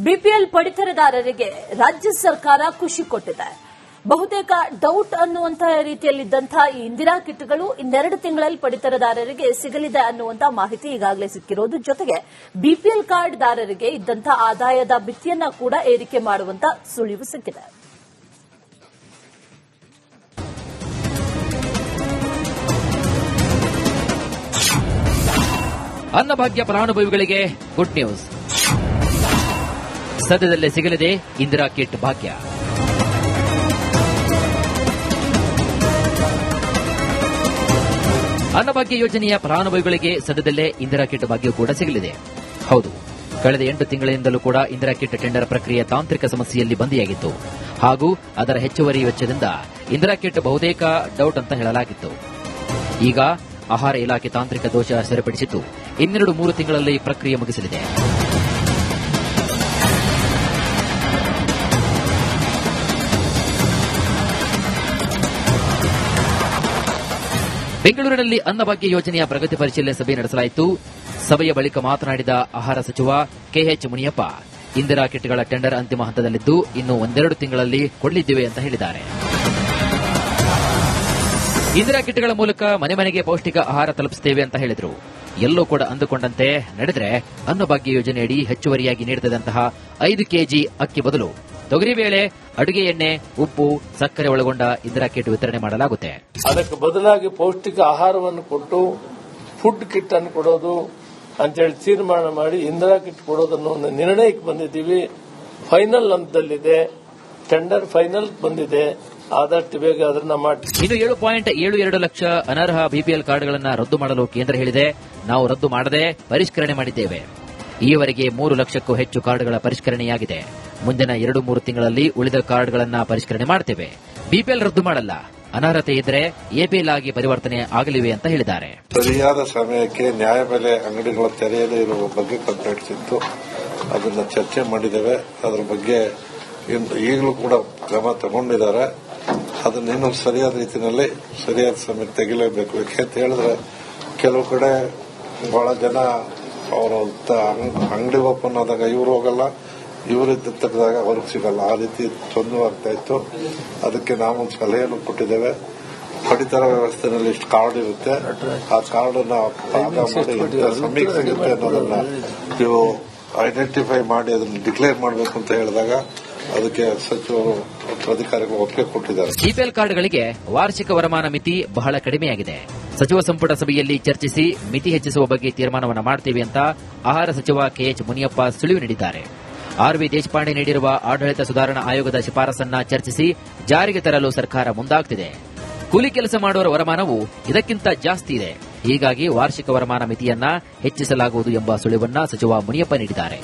BPL ಪಡಿತರದಾರರಿಗೆ ರಾಜ್ಯ ಸರ್ಕಾರ ಖುಷಿ ಕೊಟ್ಟಿದೆ. ಬಹುತೇಕ ಡೌಟ್ ಅನ್ನುವಂತ ರೀತಿಯಲ್ಲಿದ್ದಂತಹ ಈ ಇಂದಿರಾ ಕಿಟ್ಗಳು ಇನ್ನೆರಡು ತಿಂಗಳಲ್ಲಿ ಪಡಿತರದಾರರಿಗೆ ಸಿಗಲಿದೆ ಅನ್ನುವಂತ ಮಾಹಿತಿ ಈಗಾಗಲೇ ಸಿಕ್ಕಿರೋದು. ಜೊತೆಗೆ ಬಿಪಿಎಲ್ ಕಾರ್ಡ್ದಾರರಿಗೆ ಇದ್ದಂತಹ ಆದಾಯದ ಮಿತಿಯನ್ನ ಕೂಡ ಏರಿಕೆ ಮಾಡುವಂತ ಸುಳಿವು ಸಿಕ್ಕಿದೆ. ಅನ್ನಭಾಗ್ಯ ಫಲಾನುಭವಿಗಳಿಗೆ ಗುಡ್ ನ್ಯೂಸ್. ಸದ್ಯದಲ್ಲೇ ಸಿಗಲಿದೆ ಇಂದಿರಾ ಕಿಟ್ ಭಾಗ್ಯ. ಅನ್ನಭಾಗ್ಯ ಯೋಜನೆಯ ಫಲಾನುಭವಿಗಳಿಗೆ ಸದ್ಯದಲ್ಲೇ ಇಂದಿರಾ ಕಿಟ್ ಭಾಗ್ಯ ಕೂಡ ಸಿಗಲಿದೆ. ಹೌದು, ಕಳೆದ 8 ತಿಂಗಳಿಂದಲೂ ಕೂಡ ಇಂದಿರಾ ಕಿಟ್ ಟೆಂಡರ್ ಪ್ರಕ್ರಿಯೆ ತಾಂತ್ರಿಕ ಸಮಸ್ಯೆಯಲ್ಲಿ ಬಂದಿಯಾಗಿತ್ತು ಹಾಗೂ ಅದರ ಹೆಚ್ಚುವರಿ ವೆಚ್ಚದಿಂದ ಇಂದಿರಾ ಕಿಟ್ ಬಹುತೇಕ ಡೌಟ್ ಅಂತ ಹೇಳಲಾಗಿತ್ತು. ಈಗ ಆಹಾರ ಇಲಾಖೆ ತಾಂತ್ರಿಕ ದೋಷ ಸರಿಪಡಿಸಿದ್ದು 2-3 ತಿಂಗಳಲ್ಲಿ ಪ್ರಕ್ರಿಯೆ ಮುಗಿಸಲಿದೆ. ಬೆಂಗಳೂರಿನಲ್ಲಿ ಅನ್ನಭಾಗ್ಯ ಯೋಜನೆಯ ಪ್ರಗತಿ ಪರಿಶೀಲನೆ ಸಭೆ ನಡೆಸಲಾಯಿತು. ಸಭೆಯ ಬಳಿಕ ಮಾತನಾಡಿದ ಆಹಾರ ಸಚಿವ ಕೆಎಚ್ ಮುನಿಯಪ್ಪ, ಇಂದಿರಾ ಕಿಟ್ಗಳ ಟೆಂಡರ್ ಅಂತಿಮ ಹಂತದಲ್ಲಿದ್ದು ಇನ್ನು 1-2 ತಿಂಗಳಲ್ಲಿ ಕೊಡಲಿದ್ದೇವೆ ಅಂತ ಹೇಳಿದ್ದಾರೆ. ಇಂದಿರಾ ಕಿಟ್ಗಳ ಮೂಲಕ ಮನೆ ಮನೆಗೆ ಪೌಷ್ಟಿಕ ಆಹಾರ ತಲುಪಿಸುತ್ತೇವೆ ಅಂತ ಹೇಳಿದರು. ಎಲ್ಲೂ ಕೂಡ ಅಂದುಕೊಂಡಂತೆ ನಡೆದರೆ ಅನ್ನಭಾಗ್ಯ ಯೋಜನೆಯಡಿ ಹೆಚ್ಚುವರಿಯಾಗಿ ನೀಡುತ್ತಿದ್ದಂತಹ 5 ಕೆಜಿ ಅಕ್ಕಿ ಬದಲು ತೊಗರಿಬೇಳೆ, ಅಡುಗೆ ಎಣ್ಣೆ, ಉಪ್ಪು, ಸಕ್ಕರೆ ಒಳಗೊಂಡ ಇಂದಿರಾ ಕಿಟ್ ವಿತರಣೆ ಮಾಡಲಾಗುತ್ತೆ. ಅದಕ್ಕೆ ಬದಲಾಗಿ ಪೌಷ್ಟಿಕ ಆಹಾರವನ್ನು ಕೊಟ್ಟು ಫುಡ್ ಕಿಟ್ ಅನ್ನು ಕೊಡೋದು ಅಂತೇಳಿ ತೀರ್ಮಾನ ಮಾಡಿ ಇಂದಿರಾ ಕಿಟ್ ಕೊಡೋದನ್ನು ಒಂದು ನಿರ್ಣಯಕ್ಕೆ ಬಂದಿದ್ದೀವಿ. ಫೈನಲ್ ಹಂತದಲ್ಲಿದೆ, ಟೆಂಡರ್ ಫೈನಲ್ ಬಂದಿದೆ. ಆದಷ್ಟು ಬೇಗ ಅದನ್ನ ಮಾಡಿ. ಇನ್ನು 7.72 ಲಕ್ಷ ಅನರ್ಹ ಬಿಪಿಎಲ್ ಕಾರ್ಡ್ಗಳನ್ನು ರದ್ದು ಮಾಡಲು ಕೇಂದ್ರ ಹೇಳಿದೆ. ನಾವು ರದ್ದು ಮಾಡದೆ ಪರಿಷ್ಕರಣೆ ಮಾಡಿದ್ದೇವೆ. ಈವರೆಗೆ 3 ಲಕ್ಷಕ್ಕೂ ಹೆಚ್ಚು ಕಾರ್ಡ್ಗಳ ಪರಿಷ್ಕರಣೆಯಾಗಿದೆ. ಮುಂದಿನ 2-3 ತಿಂಗಳಲ್ಲಿ ಉಳಿದ ಕಾರ್ಡ್ಗಳನ್ನು ಪರಿಷ್ಕರಣೆ ಮಾಡ್ತೇವೆ. ಬಿಪಿಎಲ್ ರದ್ದು ಮಾಡಲ್ಲ, ಅನರ್ಹತೆ ಇದ್ರೆ ಎಪಿಎಲ್ ಆಗಿ ಪರಿವರ್ತನೆ ಆಗಲಿವೆ ಅಂತ ಹೇಳಿದ್ದಾರೆ. ಸರಿಯಾದ ಸಮಯಕ್ಕೆ ನ್ಯಾಯಬೆಲೆ ಅಂಗಡಿಗಳ ತೆರೆಯದೇ ಇರುವ ಬಗ್ಗೆ ಕಂಪ್ಲೇಂಟ್ಸ್ ಇತ್ತು. ಅದನ್ನ ಚರ್ಚೆ ಮಾಡಿದ್ದೇವೆ. ಅದರ ಬಗ್ಗೆ ಈಗಲೂ ಕೂಡ ಕ್ರಮ ತಗೊಂಡಿದ್ದಾರೆ. ಅದನ್ನ ಇನ್ನೂ ಸರಿಯಾದ ರೀತಿಯಲ್ಲಿ ಸರಿಯಾದ ಸಮಯಕ್ಕೆ ತೆಗಿಲೇಬೇಕು. ಯಾಕೆಂತ ಹೇಳಿದ್ರೆ ಕೆಲವು ಕಡೆ ಬಹಳ ಜನ ಅವರು ಅಂಗಡಿ ಓಪನ್ ಆದಾಗ ಇವರು ಹೋಗಲ್ಲ, ಇವರಿದ್ದ ತೆಗೆದಾಗ ಅವ್ರಿಗೆ ಸಿಗಲ್ಲ. ಆ ರೀತಿ ತೊಂದರೆ ಆಗ್ತಾ ಇತ್ತು. ಅದಕ್ಕೆ ನಾವು ಒಂದು ಸಲಹೆಯನ್ನು ಕೊಟ್ಟಿದ್ದೇವೆ. ಪಡಿತರ ವ್ಯವಸ್ಥೆನಲ್ಲಿ ಇಷ್ಟು ಕಾರ್ಡ್ ಇರುತ್ತೆ, ಆ ಕಾರ್ಡ್ ಅನ್ನ ಭಾಗ ಮಾಡಿ ಸಮಯಕ್ಕೆ ಸಿಗುತ್ತೆ ಅನ್ನೋದನ್ನ ನೀವು ಐಡೆಂಟಿಫೈ ಮಾಡಿ ಅದನ್ನು ಡಿಕ್ಲೇರ್ ಮಾಡಬೇಕು ಅಂತ ಹೇಳಿದಾಗ ಅದಕ್ಕೆ ಸಚಿವರು ಅಧಿಕಾರಿಗಳು ಒಪ್ಪಿಗೆ ಕೊಟ್ಟಿದ್ದಾರೆ. ಬಿಪಿಎಲ್ ಕಾರ್ಡ್ಗಳಿಗೆ ವಾರ್ಷಿಕ ವರಮಾನ ಮಿತಿ ಬಹಳ ಕಡಿಮೆಯಾಗಿದೆ. ಸಚಿವ ಸಂಪುಟ ಸಭೆಯಲ್ಲಿ ಚರ್ಚಿಸಿ ಮಿತಿ ಹೆಚ್ಚಿಸುವ ಬಗ್ಗೆ ತೀರ್ಮಾನವನ್ನು ಮಾಡ್ತೇವೆ ಅಂತ ಆಹಾರ ಸಚಿವ ಕೆಎಚ್ ಮುನಿಯಪ್ಪ ಸುಳಿವು ನೀಡಿದ್ದಾರೆ. ಆರ್ವಿ ದೇಶಪಾಂಡೆ ನೀಡಿರುವ ಆಡಳಿತ ಸುಧಾರಣಾ ಆಯೋಗದ ಶಿಫಾರಸನ್ನ ಚರ್ಚಿಸಿ ಜಾರಿಗೆ ತರಲು ಸರ್ಕಾರ ಮುಂದಾಗುತ್ತಿದೆ. ಕೂಲಿ ಕೆಲಸ ಮಾಡುವವರ ವರಮಾನವು ಇದಕ್ಕಿಂತ ಜಾಸ್ತಿ ಇದೆ. ಹೀಗಾಗಿ ವಾರ್ಷಿಕ ವರಮಾನ ಮಿತಿಯನ್ನ ಹೆಚ್ಚಿಸಲಾಗುವುದು ಎಂಬ ಸುಳಿವನ್ನ ಸಚಿವ ಮುನಿಯಪ್ಪ ನೀಡಿದ್ದಾರೆ.